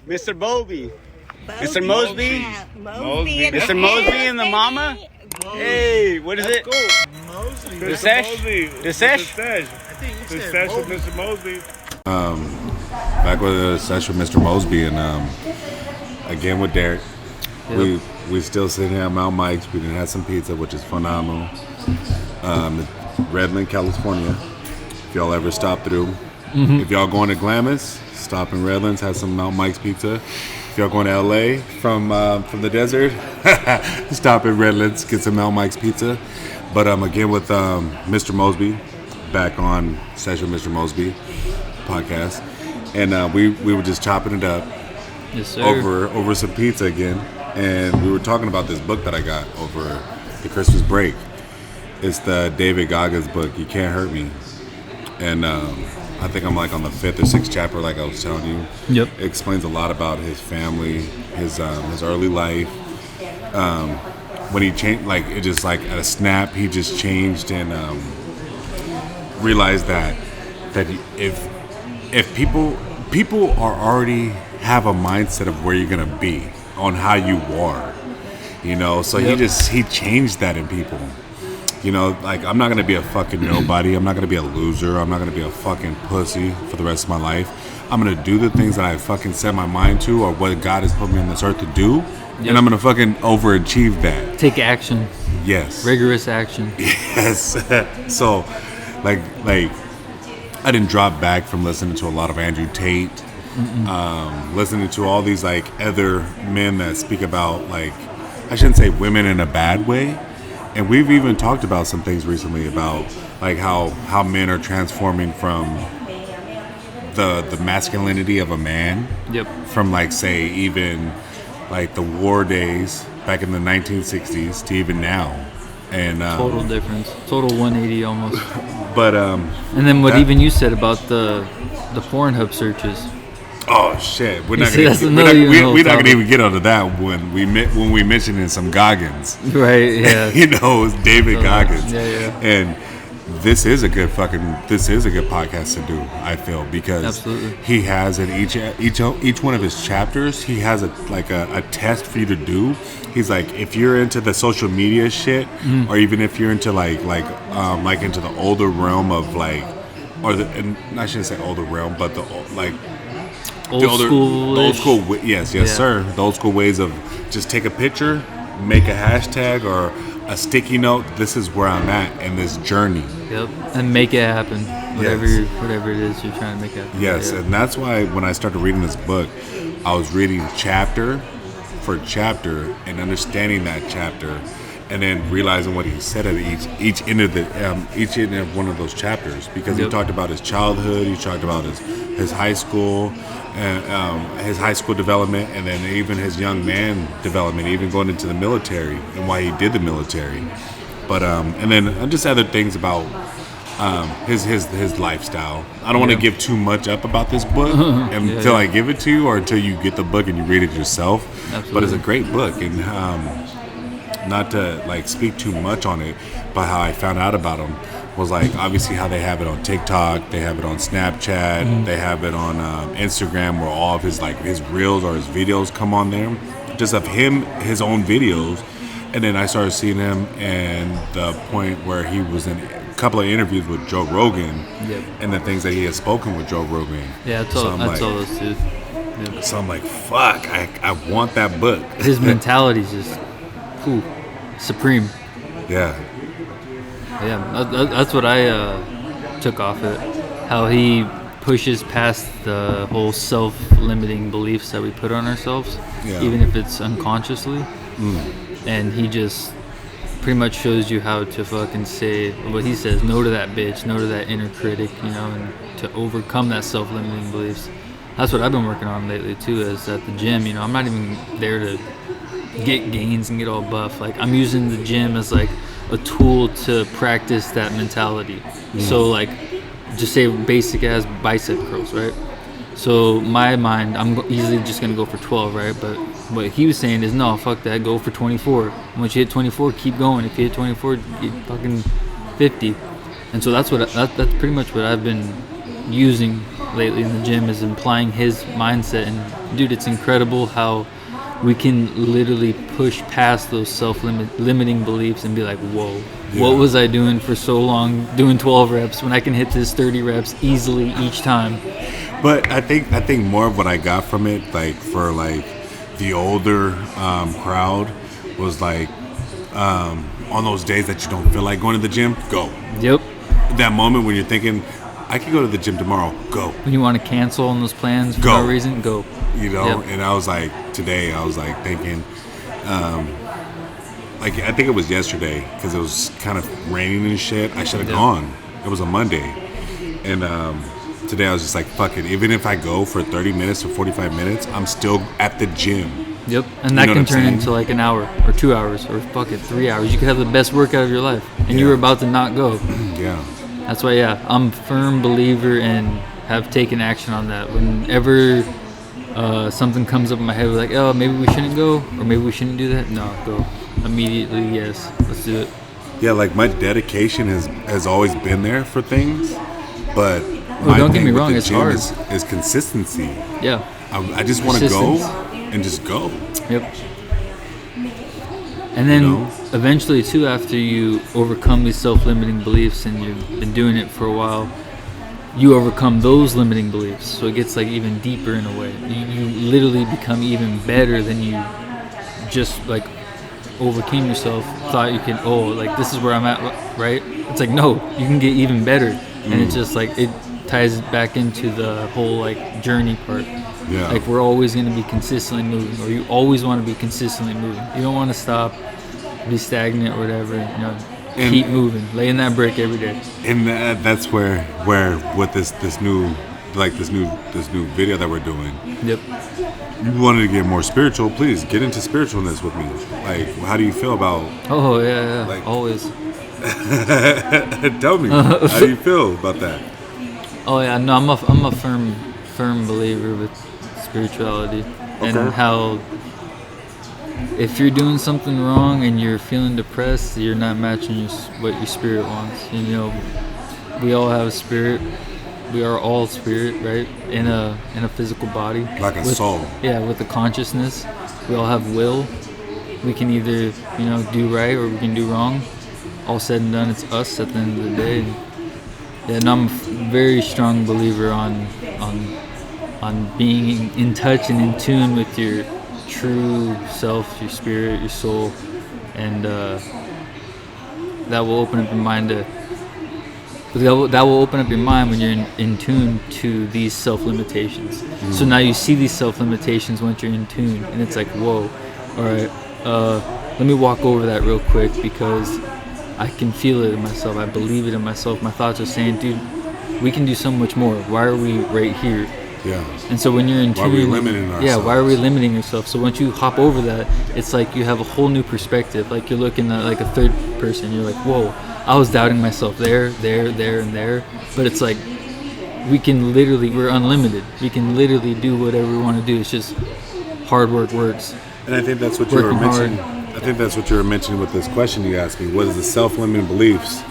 Mr. Bobby. Mr. Mosby. Mosby. Mr. Mosby and the mama. Hey, what is it? Mosby. The Sesh? The Sesh? The Sesh with Mr. Mosby. Back with the Sesh with Mr. Mosby and again with Derek. Yep. We still sitting here at Mount Mike's. We done had some pizza, which is phenomenal. Redland, California. If y'all ever stop through, if y'all going to Glamis, stop in Redlands, have some Mount Mike's pizza. If y'all going to LA from the desert, stop at Redlands, get some Mount Mike's pizza. But again with Mr. Mosby, back on Sesh with Mr. Mosby podcast, and we were just chopping it up. Yes, sir. over some pizza again, and we were talking about this book that I got over the Christmas break. It's the David Goggins book, You Can't Hurt Me, and I think I'm like on the 5th or 6th chapter, like I was telling you. Yep. It explains a lot about his family, his early life. When he changed, like it just like at a snap, he just changed and realized that if people are already have a mindset of where you're gonna be on how you are, you know. So he changed that in people. You know, like, I'm not going to be a fucking nobody. I'm not going to be a loser. I'm not going to be a fucking pussy for the rest of my life. I'm going to do the things that I fucking set my mind to or what God has put me on this earth to do. And I'm going to fucking overachieve that. Take action. Yes. Rigorous action. Yes. So, like, I didn't drop back from listening to a lot of Andrew Tate. Listening to all these, like, other men that speak about, like, I shouldn't say women in a bad way. And we've even talked about some things recently about like how men are transforming from the masculinity of a man. Yep. From like say even like the war days back in the 1960s to even now. And total difference. Total 180 almost. But and then what even you said about the Pornhub searches. Oh shit! We're not gonna even get onto that when we mention in some Goggins, right? Yeah, you know, it's David Goggins. Yeah. And this is a good podcast to do. I feel because absolutely he has in each one of his chapters, he has a test for you to do. He's like, if you're into the social media shit, or even if you're into like into the older realm of like, and I shouldn't say older realm, but the old school, yes, sir. The old school ways of just take a picture, make a hashtag or a sticky note. This is where I'm at in this journey. Yep, and make it happen. Whatever it is you're trying to make happen. Yes, and that's why when I started reading this book, I was reading chapter for chapter and understanding that chapter, and then realizing what he said at each end of one of those chapters. Because he talked about his childhood, he talked about his high school. And his high school development, and then even his young man development, even going into the military and why he did the military. But and then just other things about his lifestyle. I don't want to give too much up about this book until I give it to you, or until you get the book and you read it yourself. Absolutely. But it's a great book, and not to like speak too much on it, but how I found out about him was like obviously how they have it on TikTok, they have it on Snapchat, they have it on Instagram, where all of his reels or his videos come on there, just of his own videos. And then I started seeing him, and the point where he was in a couple of interviews with Joe Rogan, and the things that he had spoken with Joe Rogan. Yeah, I saw those too. Yep. So I'm like, fuck, I want that book. His mentality's just supreme. Yeah. Yeah, that's what I took off it. How he pushes past the whole self-limiting beliefs that we put on ourselves, even if it's unconsciously. And he just pretty much shows you how to fucking say what he says, no to that bitch, no to that inner critic, you know, and to overcome that self-limiting beliefs. That's what I've been working on lately too, is at the gym. You know, I'm not even there to get gains and get all buff. Like, I'm using the gym as like a tool to practice that mentality. So like, just say basic as bicep curls, right? So my mind, I'm easily just gonna go for 12, right? But what he was saying is, no, fuck that, go for 24. Once you hit 24, keep going. If you hit 24, get fucking 50. And so that's pretty much what I've been using lately in the gym is applying his mindset. And dude, it's incredible how we can literally push past those self-limiting beliefs and be like, whoa, what was I doing for so long doing 12 reps when I can hit this 30 reps easily each time? But I think more of what I got from it, like for like the older crowd, was like on those days that you don't feel like going to the gym, go. Yep. That moment when you're thinking, I could go to the gym tomorrow, go. When you want to cancel on those plans for no reason, go. You know, and I was like, today I was like thinking, like I think it was yesterday because it was kind of raining and shit. I should have gone. It was a Monday, and today I was just like, fuck it. Even if I go for 30 minutes or 45 minutes, I'm still at the gym. Yep, and that can turn into like an hour or 2 hours or fuck it, 3 hours. You could have the best workout of your life, and you were about to not go. Yeah. That's why, I'm a firm believer and have taken action on that. Whenever something comes up in my head, like, oh, maybe we shouldn't go, or maybe we shouldn't do that. No, go immediately. Yes, let's do it. Yeah, like my dedication has always been there for things, but don't get me wrong, it's hard. Is consistency. Yeah, I just want to go and just go. Yep. And then eventually, too, after you overcome these self-limiting beliefs and you've been doing it for a while, you overcome those limiting beliefs. So it gets like even deeper in a way. You literally become even better than you just like overcame yourself, thought you could, like this is where I'm at, right? It's like, no, you can get even better. And it's just like, it ties it back into the whole like journey part. Yeah. Like we're always going to be consistently moving, or you always want to be consistently moving. You don't want to stop, be stagnant or whatever. Keep moving, laying that brick every day. And that's where with this new video that we're doing. Yep. You wanted to get more spiritual. Please get into spiritualness with me. Like, how do you feel about? Oh yeah, like, always. Tell me, how do you feel about that? Oh yeah, no, I'm a firm believer with spirituality and how if you're doing something wrong and you're feeling depressed, you're not matching what your spirit wants. We all have a spirit. We are all spirit, right? In a physical body. Like a soul. Yeah, with a consciousness. We all have will. We can either, do right or we can do wrong. All said and done, it's us at the end of the day. And I'm a very strong believer on being in touch and in tune with your true self, your spirit, your soul, and that will open up your mind when you're in tune to these self-limitations. So now you see these self-limitations once you're in tune, and it's like, whoa, all right, let me walk over that real quick because I can feel it in myself. I believe it in myself. My thoughts are saying, dude, we can do so much more. Why are we right here? Yeah. And so when you're in tune, why are we limiting ourselves? Yeah, why are we limiting yourself? So once you hop over that, it's like you have a whole new perspective. Like you're looking at like a third person. You're like, whoa, I was doubting myself there, and there. But it's like we're unlimited. We can literally do whatever we want to do. It's just hard work works. And I think that's what you were mentioning. I think that's what you were mentioning with this question you asked me. What is the self-limiting beliefs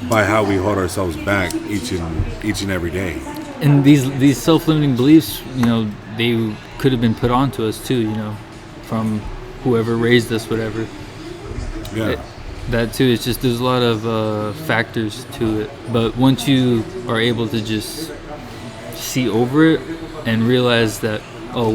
by how we hold ourselves back each and every day? And these self-limiting beliefs, they could have been put onto us too, from whoever raised us, whatever. Yeah. That too. It's just there's a lot of factors to it. But once you are able to just see over it and realize that,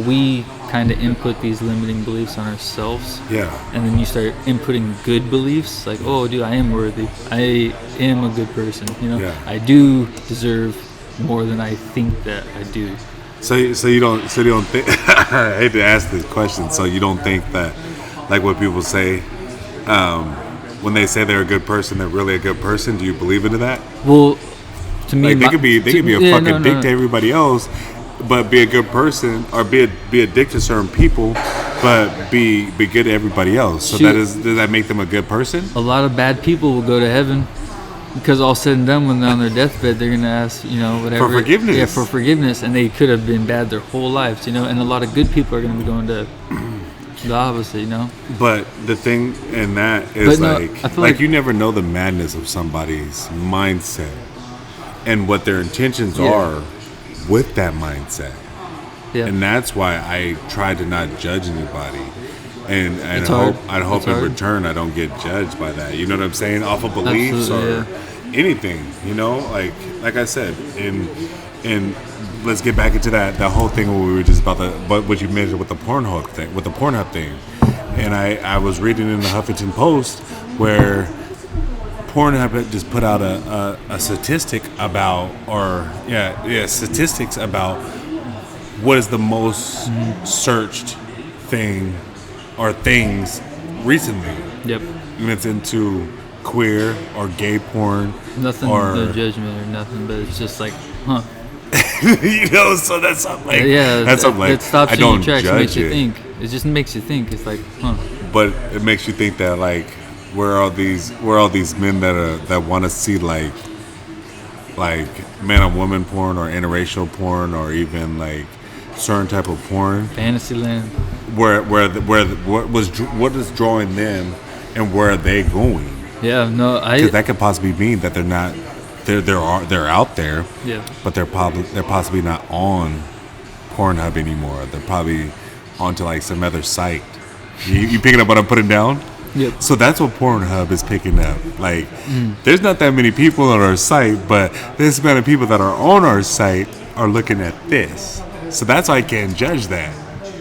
we kind of input these limiting beliefs on ourselves. Yeah. And then you start inputting good beliefs, like, dude, I am worthy. I am a good person. Yeah. I do deserve more than I think that I do. So you don't think I hate to ask this question, so you don't think that, like what people say, when they say they're a good person, they're really a good person? Do you believe into that? Well, to me, like they could be a fucking dick to everybody else, but be a good person, or be a dick to certain people, but be good to everybody else. So does that make them a good person? A lot of bad people will go to heaven. Because all said and done, when they're on their deathbed, they're going to ask, whatever. For forgiveness. Yeah, for forgiveness. And they could have been bad their whole lives, And a lot of good people are going to be going to the opposite, But the thing in that is like you never know the madness of somebody's mindset. and what their intentions are with that mindset. Yeah. And that's why I try to not judge anybody. And It's I hard. hope It's in hard. return I don't get judged by that. You know what I'm saying? Off of beliefs Absolutely, or anything. You know, like I said, and let's get back into that whole thing where we were just about what you mentioned with the Pornhub thing. And I was reading in the Huffington Post where Pornhub had just put out a statistic about, statistics about what is the most searched thing or things recently. Yep. And it's into queer or gay porn. Nothing, or, no judgment or nothing, but it's just like, huh. You know, so that's something like, it stops I you in don't your tracks. It judge makes you it. think. It just makes you think. It's like, huh. But it makes you think that like where are all these men that want to see like man on woman porn or interracial porn or even like certain type of porn, Fantasyland. what is drawing them and where are they going? Yeah, no, Because that could possibly mean that they're out there, yeah. but they're possibly not on Pornhub anymore. They're probably onto like some other site. You picking up what I'm putting down? Yep. So that's what Pornhub is picking up. Like, there's not that many people on our site, but this amount of people that are on our site are looking at this. So that's why I can't judge that.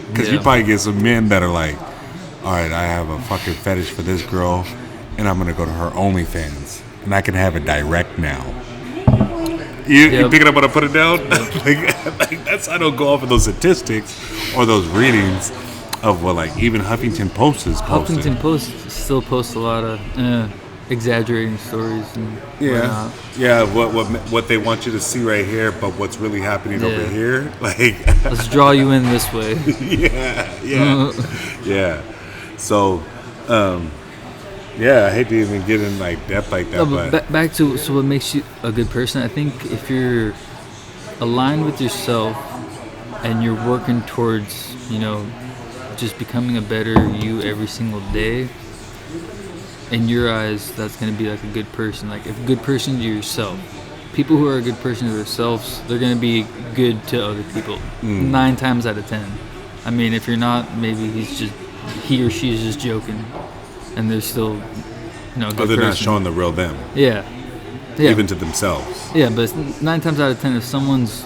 Because you probably get some men that are like, all right, I have a fucking fetish for this girl, and I'm going to go to her OnlyFans. And I can have it direct now. You picking up what I put it down? like that's I don't go off of those statistics or those readings of what like even Huffington Post is posting. Huffington Post still posts a lot of exaggerating stories and whatnot. What they want you to see right here, but what's really happening over here, like let's draw you in this way. yeah. So, I hate to even get in like depth like that, No, but back to what makes you a good person. I think if you're aligned with yourself and you're working towards, just becoming a better you every single day, in your eyes, that's going to be like a good person. Like a good person to yourself. People who are a good person to themselves, they're going to be good to other people. 9 times out of 10. I mean, if you're not, maybe he or she is just joking, and they're still, good they're person. not showing the real them. Yeah. Even to themselves. Yeah, but 9 times out of 10, if someone's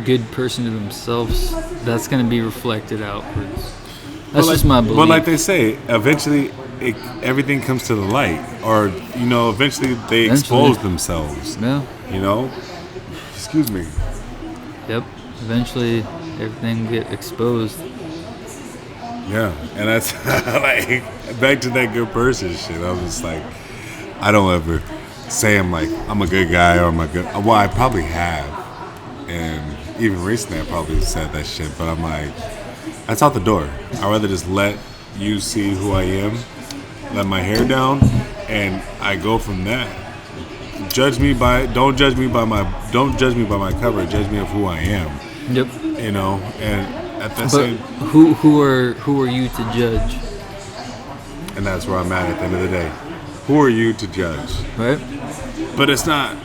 good person to themselves, that's going to be reflected outwards. That's just my belief. But like they say, eventually everything comes to the light, or eventually they expose themselves. Yeah. Excuse me. Yep. Eventually, everything will get exposed. Yeah, and that's like back to that good person shit. I was just like, I don't ever say I'm a good guy or I'm a good. Well, I probably have, and even recently I probably said that shit. But I'm like, that's out the door. I'd rather just let you see who I am, let my hair down, and I go from that. Don't judge me by my cover. Judge me of who I am. Yep. And at that But same. who are you to judge? And that's where I'm at the end of the day. Who are you to judge? Right. But it's not.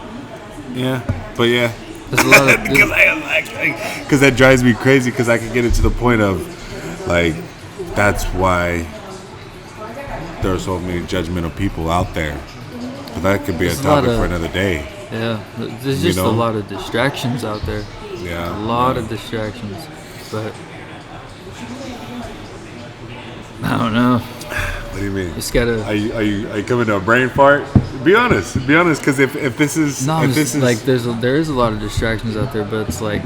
Yeah. But yeah. There's a lot of Because that drives me crazy. Because I can get it to the point of like, that's why there are so many judgmental people out there. But that could be a topic for another day. Yeah. There's just a lot of distractions out there. Yeah. A lot of distractions. But I don't know. What do you mean? Just gotta. Are you coming to a brain fart? Be honest, because if this is there is a lot of distractions out there, but it's like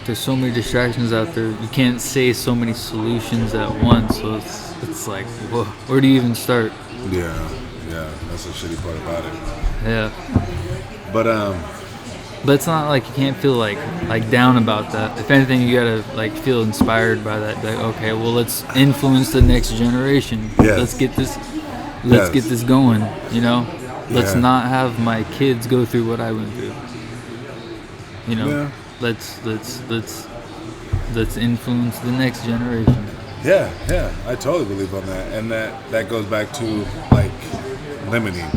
there's so many distractions out there. You can't say so many solutions at once, so it's like, whoa, where do you even start? Yeah, that's the shitty part about it. Yeah. But it's not like you can't feel like down about that. If anything, you gotta feel inspired by that. Like, okay, well, let's influence the next generation. Yes. Let's get this going. Let's not have my kids go through what I went through. Let's influence the next generation. Yeah, I totally believe on that, and that goes back to like limiting.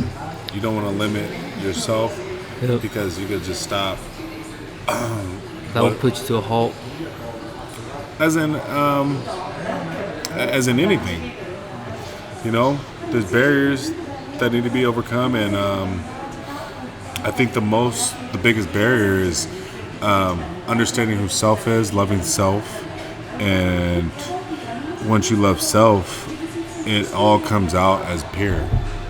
You don't want to limit yourself Yep. because you could just stop. That would put you to a halt. As in anything, there's barriers that need to be overcome, and I think the biggest barrier is understanding who self is, loving self, and once you love self, it all comes out as pure,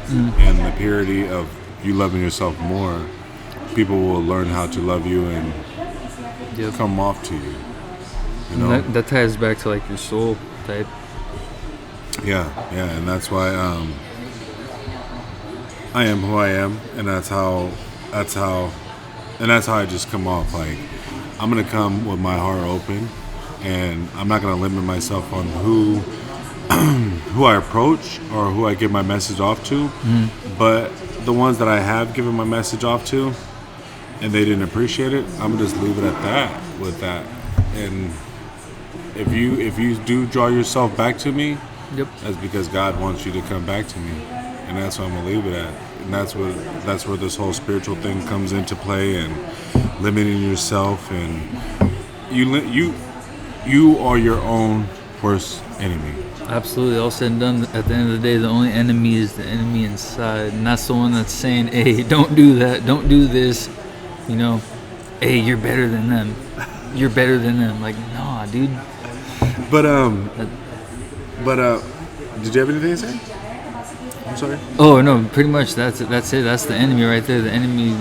and the purity of you loving yourself more, people will learn how to love you and come off to you. That ties back to like your soul type. Yeah, and that's why I am who I am, and that's how I just come off. Like, I'm gonna come with my heart open, and I'm not gonna limit myself on who I approach or who I give my message off to. But the ones that I have given my message off to, and they didn't appreciate it, I'm gonna just leave it at that. With that, and if you do draw yourself back to me, that's because God wants you to come back to me, and that's what I'm gonna leave it at. And that's where this whole spiritual thing comes into play, and limiting yourself, and you are your own worst enemy. Absolutely. All said and done, at the end of the day, the only enemy is the enemy inside, and that's the one that's saying, "Hey, don't do that. Don't do this." Hey, you're better than them. You're better than them. Like, nah, dude. But did you have anything to say? I'm sorry. Oh no, pretty much that's it. That's the enemy right there. The enemy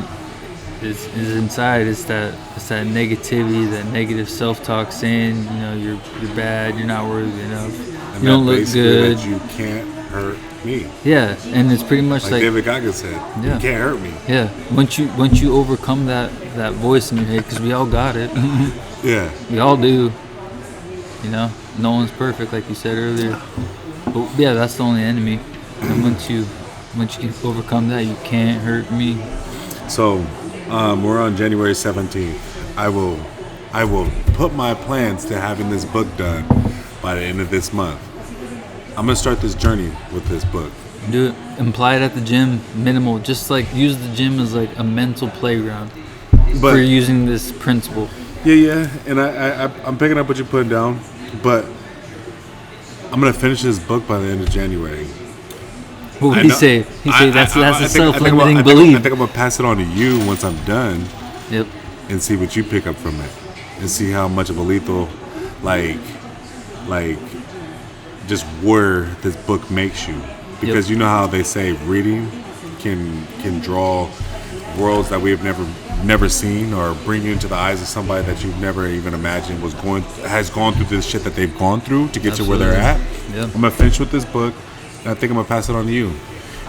is inside. It's that negativity, that negative self-talk saying, you're bad, you're not worthy enough, And you don't look good. You can't hurt me. Yeah, and it's pretty much like David Gaga said. You can't hurt me. Yeah, once you overcome that voice in your head, because we all got it. Yeah, we all do. No one's perfect, like you said earlier. But yeah, that's the only enemy. And once you overcome that, you can't hurt me. So, we're on January 17th. I will put my plans to having this book done by the end of this month. I'm gonna start this journey with this book. Do it. Imply it at the gym, minimal. Just like use the gym as like a mental playground for using this principle. Yeah, and I'm picking up what you're putting down, but I'm gonna finish this book by the end of January. What would he say? He say that's a self-limiting belief. I think I'm gonna pass it on to you once I'm done. Yep. And see what you pick up from it, and see how much of a lethal, like, just where this book makes you. Because you know how they say reading can draw worlds that we have never seen, or bring you into the eyes of somebody that you've never even imagined has gone through this shit that they've gone through to get to where they're at. Yep. I'm gonna finish with this book, and I think I'm gonna pass it on to you.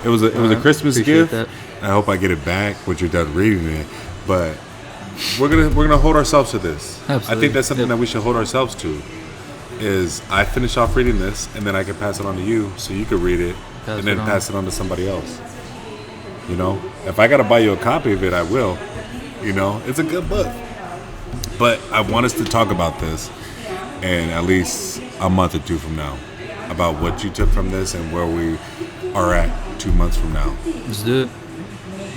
It was a Christmas gift. That. I hope I get it back once you're done reading it. But we're gonna hold ourselves to this. Absolutely. I think that's something that we should hold ourselves to. Is I finish off reading this, and then I can pass it on to you, so you can read it, and then pass it on to somebody else. If I gotta buy you a copy of it, I will. It's a good book. But I want us to talk about this, and at least a month or two from now, about what you took from this and where we are at 2 months from now. Let's do it.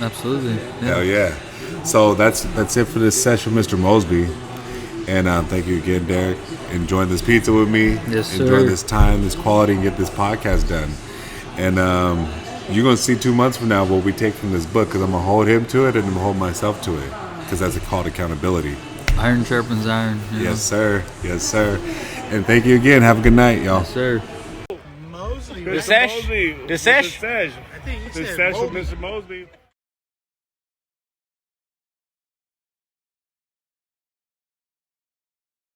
Absolutely. Yeah. Hell yeah. So that's it for this session, Mr. Mosby. And thank you again, Derek. Enjoying this pizza with me. Yes, sir. Enjoy this time, this quality, and get this podcast done. And you're going to see 2 months from now what we take from this book, because I'm going to hold him to it and I'm going to hold myself to it, because that's called accountability. Iron sharpens iron. Yes, sir. Yes, sir. And thank you again. Have a good night, y'all. Yes, sir. Mosley. The Sesh? The Sesh? I think he said Sesh with Mosley. Mr. Mosby.